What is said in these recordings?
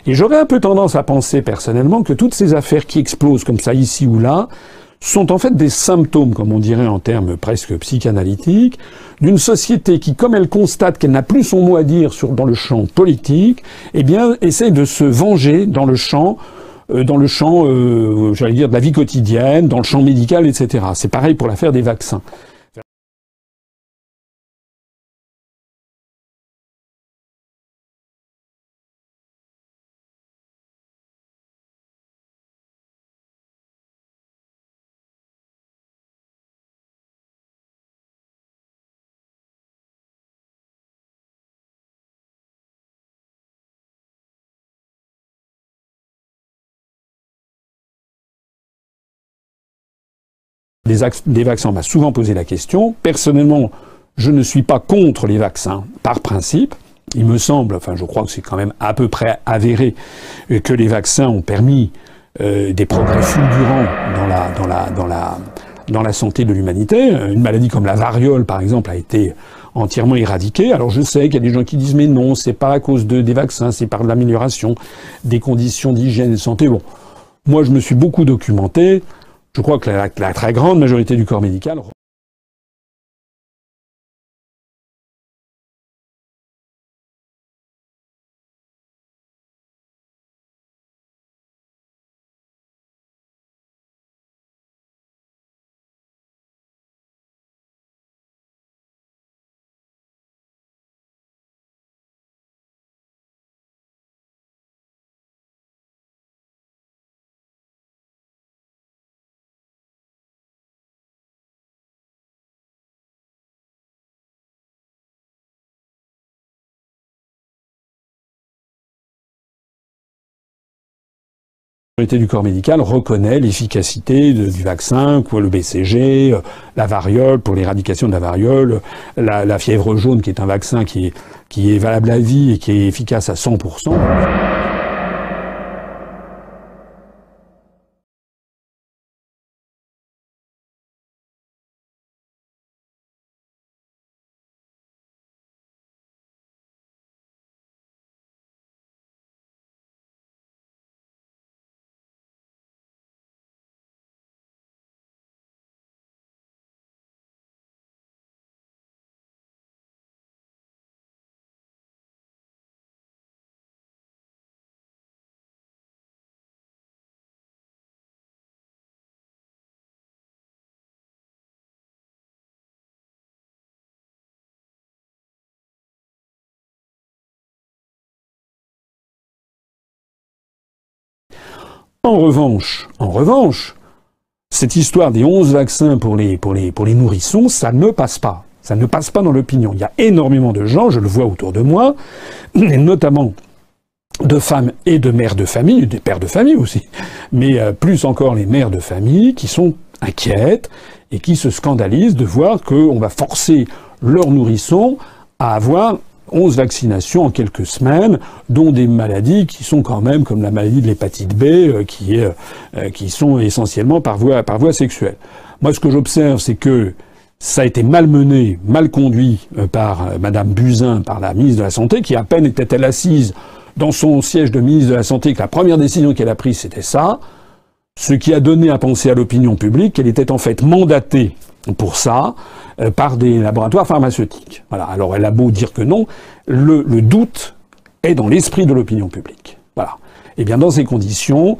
Et j'aurais un peu tendance à penser personnellement que toutes ces affaires qui explosent comme ça ici ou là sont en fait des symptômes, comme on dirait en termes presque psychanalytiques, d'une société qui, comme elle constate qu'elle n'a plus son mot à dire dans le champ politique, eh bien, essaie de se venger dans le champ, j'allais dire, de la vie quotidienne, dans le champ médical, etc. C'est pareil pour l'affaire des vaccins. Des vaccins, on m'a souvent posé la question. Personnellement, je ne suis pas contre les vaccins, par principe. Il me semble, enfin je crois que c'est quand même à peu près avéré, que les vaccins ont permis des progrès fulgurants dans la santé de l'humanité. Une maladie comme la variole, par exemple, a été entièrement éradiquée. Alors je sais qu'il y a des gens qui disent mais non, c'est pas à cause des vaccins, c'est par l'amélioration des conditions d'hygiène et de santé. Bon, moi je me suis beaucoup documenté. Je crois que la très grande majorité du corps médical du corps médical reconnaît l'efficacité du vaccin, quoi, le BCG, la variole, pour l'éradication de la variole, la fièvre jaune, qui est un vaccin qui est valable à vie et qui est efficace à 100%. En revanche, cette histoire des 11 vaccins pour les nourrissons, ça ne passe pas. Ça ne passe pas dans l'opinion. Il y a énormément de gens, je le vois autour de moi, et notamment de femmes et de mères de famille, des pères de famille aussi, mais plus encore les mères de famille qui sont inquiètes et qui se scandalisent de voir qu'on va forcer leurs nourrissons à avoir 11 vaccinations en quelques semaines, dont des maladies qui sont quand même comme la maladie de l'hépatite B, qui sont essentiellement par voie sexuelle. Moi, ce que j'observe, c'est que ça a été malmené, mal conduit par Madame Buzyn, par la ministre de la Santé, qui à peine était-elle assise dans son siège de ministre de la Santé, que la première décision qu'elle a prise, c'était ça, ce qui a donné à penser à l'opinion publique qu'elle était en fait mandatée pour ça par des laboratoires pharmaceutiques. Voilà. Alors elle a beau dire que non, le doute est dans l'esprit de l'opinion publique. Voilà. Et bien dans ces conditions,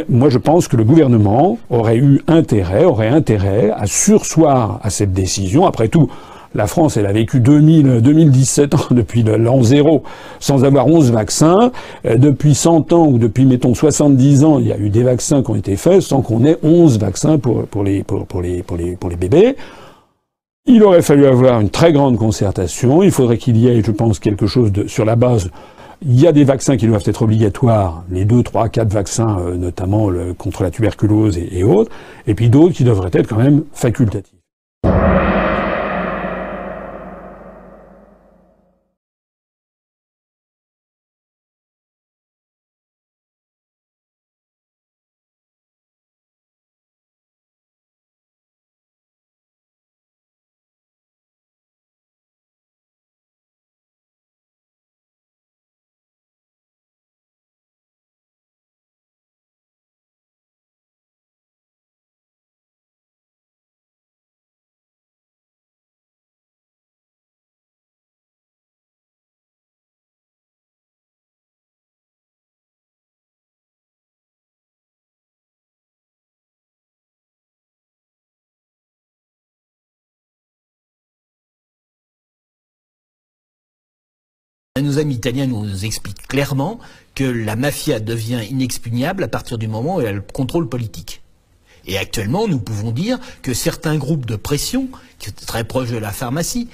moi je pense que le gouvernement aurait intérêt à surseoir à cette décision. Après tout, la France, elle a vécu 2017 ans depuis l'an zéro sans avoir 11 vaccins. Depuis 100 ans ou depuis, mettons, 70 ans, il y a eu des vaccins qui ont été faits sans qu'on ait 11 vaccins pour les bébés. Il aurait fallu avoir une très grande concertation. Il faudrait qu'il y ait, je pense, quelque chose sur la base. Il y a des vaccins qui doivent être obligatoires, les 2, 3, 4 vaccins, notamment contre la tuberculose et autres, et puis d'autres qui devraient être quand même facultatifs. Nos amis italiens nous expliquent clairement que la mafia devient inexpugnable à partir du moment où elle a le contrôle politique. Et actuellement, nous pouvons dire que certains groupes de pression, qui sont très proches de la pharmacie,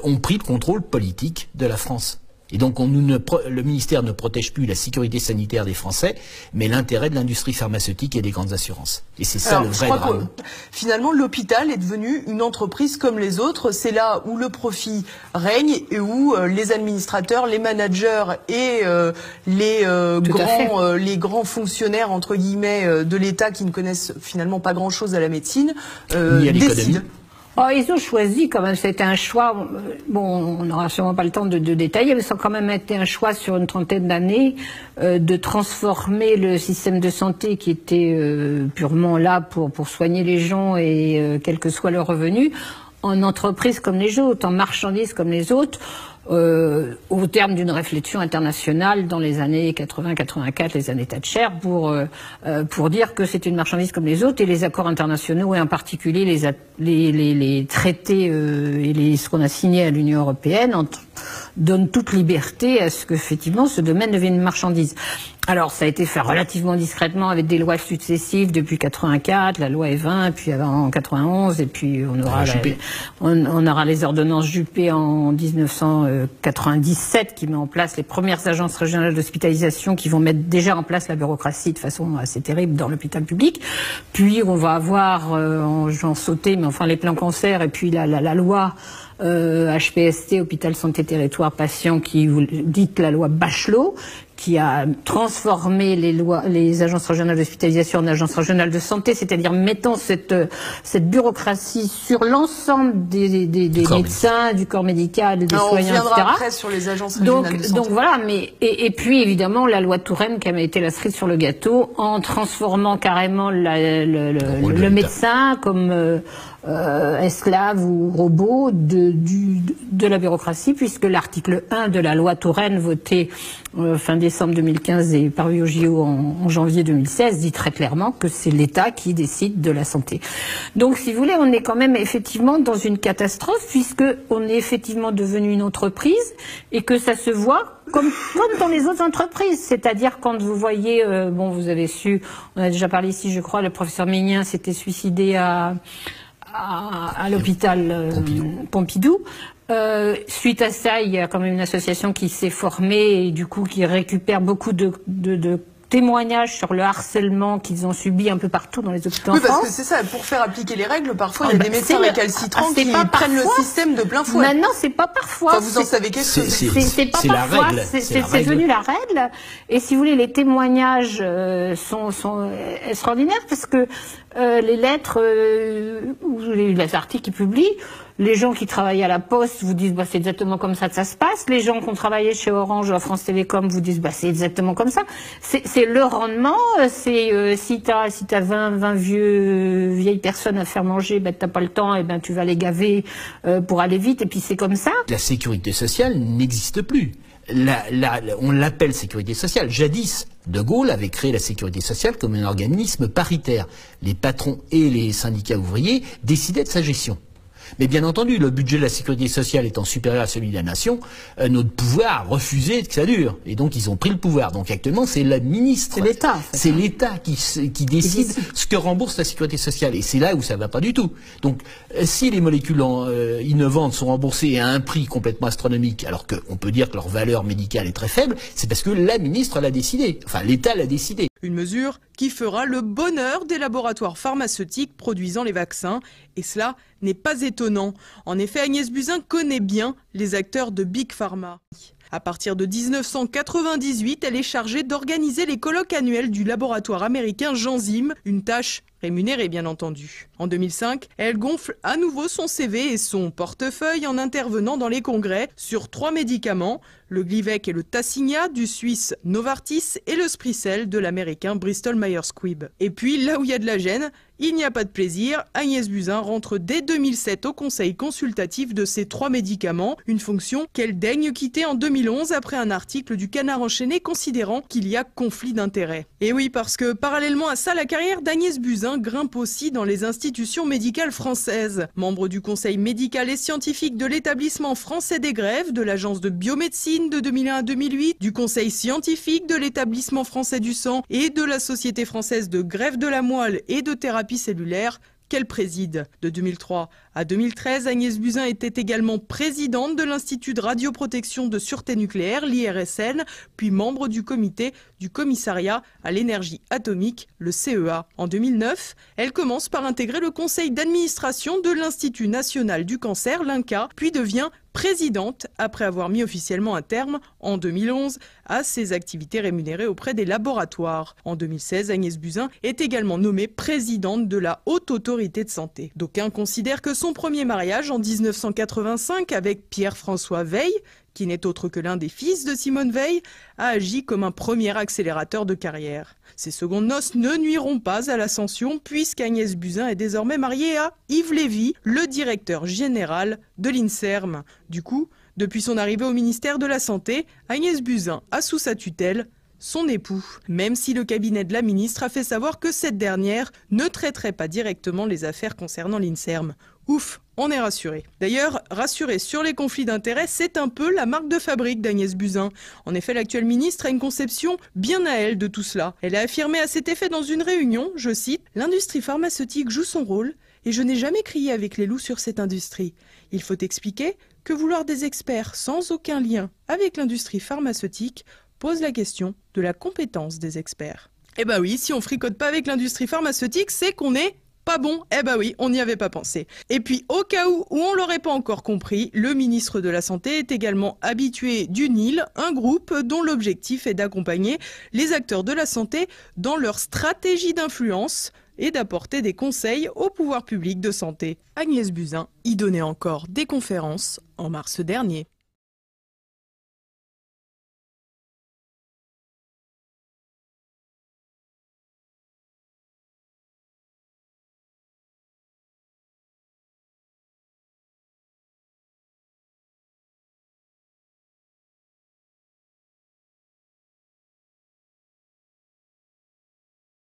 ont pris le contrôle politique de la France. Et donc le ministère ne protège plus la sécurité sanitaire des Français, mais l'intérêt de l'industrie pharmaceutique et des grandes assurances. Et c'est ça le vrai drame. Finalement, l'hôpital est devenu une entreprise comme les autres. C'est là où le profit règne et où les administrateurs, les managers et les grands fonctionnaires entre guillemets de l'État qui ne connaissent finalement pas grand-chose à la médecine décident. Oh, ils ont choisi quand même, c'était un choix, bon, on n'aura sûrement pas le temps de détailler, mais ça a quand même été un choix sur une trentaine d'années de transformer le système de santé qui était purement là pour soigner les gens et quel que soit leur revenu, en entreprise comme les autres, en marchandises comme les autres. Au terme d'une réflexion internationale dans les années 80-84, les années Thatcher, pour dire que c'est une marchandise comme les autres, et les accords internationaux et en particulier les traités et ce qu'on a signé à l'Union européenne donnent toute liberté à ce qu'effectivement ce domaine devienne une marchandise. Alors ça a été fait relativement discrètement avec des lois successives depuis 84, la loi Evin, puis en 91, et puis on aura les ordonnances Juppé en 1997 qui met en place les premières agences régionales d'hospitalisation qui vont mettre déjà en place la bureaucratie de façon assez terrible dans l'hôpital public. Puis on va avoir, je vais en sauter, mais enfin les plans cancer et puis la loi HPST, Hôpital Santé Territoire Patient, qui dite la loi Bachelot, qui a transformé les agences régionales d'hospitalisation en agences régionales de santé, c'est-à-dire mettant cette bureaucratie sur l'ensemble des médecins, du corps médical, des soignants, etc. Après sur les agences régionales de santé. Donc voilà, et puis évidemment la loi Touraine qui a été la cerise sur le gâteau en transformant carrément le médecin comme esclave ou robot de la bureaucratie, puisque l'article 1 de la loi Touraine, votée fin décembre 2015 et paru au JO en janvier 2016, dit très clairement que c'est l'État qui décide de la santé. Donc, si vous voulez, on est quand même effectivement dans une catastrophe, puisque on est effectivement devenu une entreprise et que ça se voit comme dans les autres entreprises. C'est-à-dire quand vous voyez, bon, vous avez su, on a déjà parlé ici, je crois, le professeur Mignin s'était suicidé à l'hôpital Pompidou. Suite à ça, il y a quand même une association qui s'est formée et du coup qui récupère beaucoup de témoignages sur le harcèlement qu'ils ont subi un peu partout dans les hôpitaux en France. Oui, parce que c'est ça, pour faire appliquer les règles, parfois il y a des médecins récalcitrants qui prennent le système de plein fouet. Maintenant, c'est pas parfois. Enfin, vous en savez quelque chose. C'est pas parfois, c'est devenu la règle. Et si vous voulez, les témoignages sont extraordinaires parce que les lettres ou les articles qu'ils publient, les gens qui travaillent à la Poste vous disent bah, c'est exactement comme ça que ça se passe. Les gens qui ont travaillé chez Orange ou à France Télécom vous disent bah, c'est exactement comme ça. C'est le rendement. C'est si t'as 20 vieilles personnes à faire manger, ben t'as pas le temps, et ben tu vas les gaver pour aller vite. Et puis c'est comme ça. La sécurité sociale n'existe plus. On l'appelle sécurité sociale. Jadis, De Gaulle avait créé la sécurité sociale comme un organisme paritaire. Les patrons et les syndicats ouvriers décidaient de sa gestion. Mais bien entendu, le budget de la sécurité sociale étant supérieur à celui de la nation, notre pouvoir a refusé que ça dure. Et donc, ils ont pris le pouvoir. Donc, actuellement, c'est la ministre. C'est l'État. C'est l'État qui décide ce que rembourse la sécurité sociale. Et c'est là où ça va pas du tout. Donc, si les molécules innovantes sont remboursées à un prix complètement astronomique, alors qu'on peut dire que leur valeur médicale est très faible, c'est parce que la ministre l'a décidé. Enfin, l'État l'a décidé. Une mesure qui fera le bonheur des laboratoires pharmaceutiques produisant les vaccins. Et cela n'est pas étonnant. En effet, Agnès Buzyn connaît bien les acteurs de Big Pharma. À partir de 1998, elle est chargée d'organiser les colloques annuels du laboratoire américain Genzym, une tâche rémunérée bien entendu. En 2005, elle gonfle à nouveau son CV et son portefeuille en intervenant dans les congrès sur 3 médicaments, le Glivec et le Tasigna du Suisse Novartis et le Spricel de l'américain Bristol Myers Squibb. Et puis, là où il y a de la gêne, il n'y a pas de plaisir. Agnès Buzyn rentre dès 2007 au conseil consultatif de ces 3 médicaments, une fonction qu'elle daigne quitter en 2011 après un article du Canard enchaîné considérant qu'il y a conflit d'intérêts. Et oui, parce que parallèlement à ça, la carrière d'Agnès Buzyn grimpe aussi dans les institutions médicales françaises. Membre du conseil médical et scientifique de l'établissement français des greffes, de l'agence de biomédecine de 2001 à 2008, du conseil scientifique de l'établissement français du sang et de la Société française de greffe de la moelle et de thérapie cellulaire, qu'elle préside. De 2003 à 2013, Agnès Buzyn était également présidente de l'Institut de radioprotection de sûreté nucléaire, l'IRSN, puis membre du comité du commissariat à l'énergie atomique, le CEA. En 2009, elle commence par intégrer le conseil d'administration de l'Institut national du cancer, l'INCa, puis devient présidente après avoir mis officiellement un terme, en 2011, à ses activités rémunérées auprès des laboratoires. En 2016, Agnès Buzyn est également nommée présidente de la Haute Autorité de Santé. D'aucuns considèrent que son premier mariage en 1985 avec Pierre-François Veil, qui n'est autre que l'un des fils de Simone Veil, a agi comme un premier accélérateur de carrière. Ces secondes noces ne nuiront pas à l'ascension puisqu'Agnès Buzyn est désormais mariée à Yves Lévy, le directeur général de l'INSERM. Du coup, depuis son arrivée au ministère de la Santé, Agnès Buzyn a sous sa tutelle son époux, même si le cabinet de la ministre a fait savoir que cette dernière ne traiterait pas directement les affaires concernant l'INSERM. Ouf, on est rassuré. D'ailleurs, rassuré sur les conflits d'intérêts, c'est un peu la marque de fabrique d'Agnès Buzyn. En effet, l'actuelle ministre a une conception bien à elle de tout cela. Elle a affirmé à cet effet dans une réunion, je cite, « L'industrie pharmaceutique joue son rôle et je n'ai jamais crié avec les loups sur cette industrie. Il faut expliquer que vouloir des experts sans aucun lien avec l'industrie pharmaceutique pose la question de la compétence des experts. » Eh bah oui, si on fricote pas avec l'industrie pharmaceutique, c'est qu'on est pas bon. Eh bah oui, on n'y avait pas pensé. Et puis, au cas où on l'aurait pas encore compris, le ministre de la Santé est également habitué du NIL, un groupe dont l'objectif est d'accompagner les acteurs de la santé dans leur stratégie d'influence et d'apporter des conseils au pouvoir public de santé. Agnès Buzyn y donnait encore des conférences en mars dernier.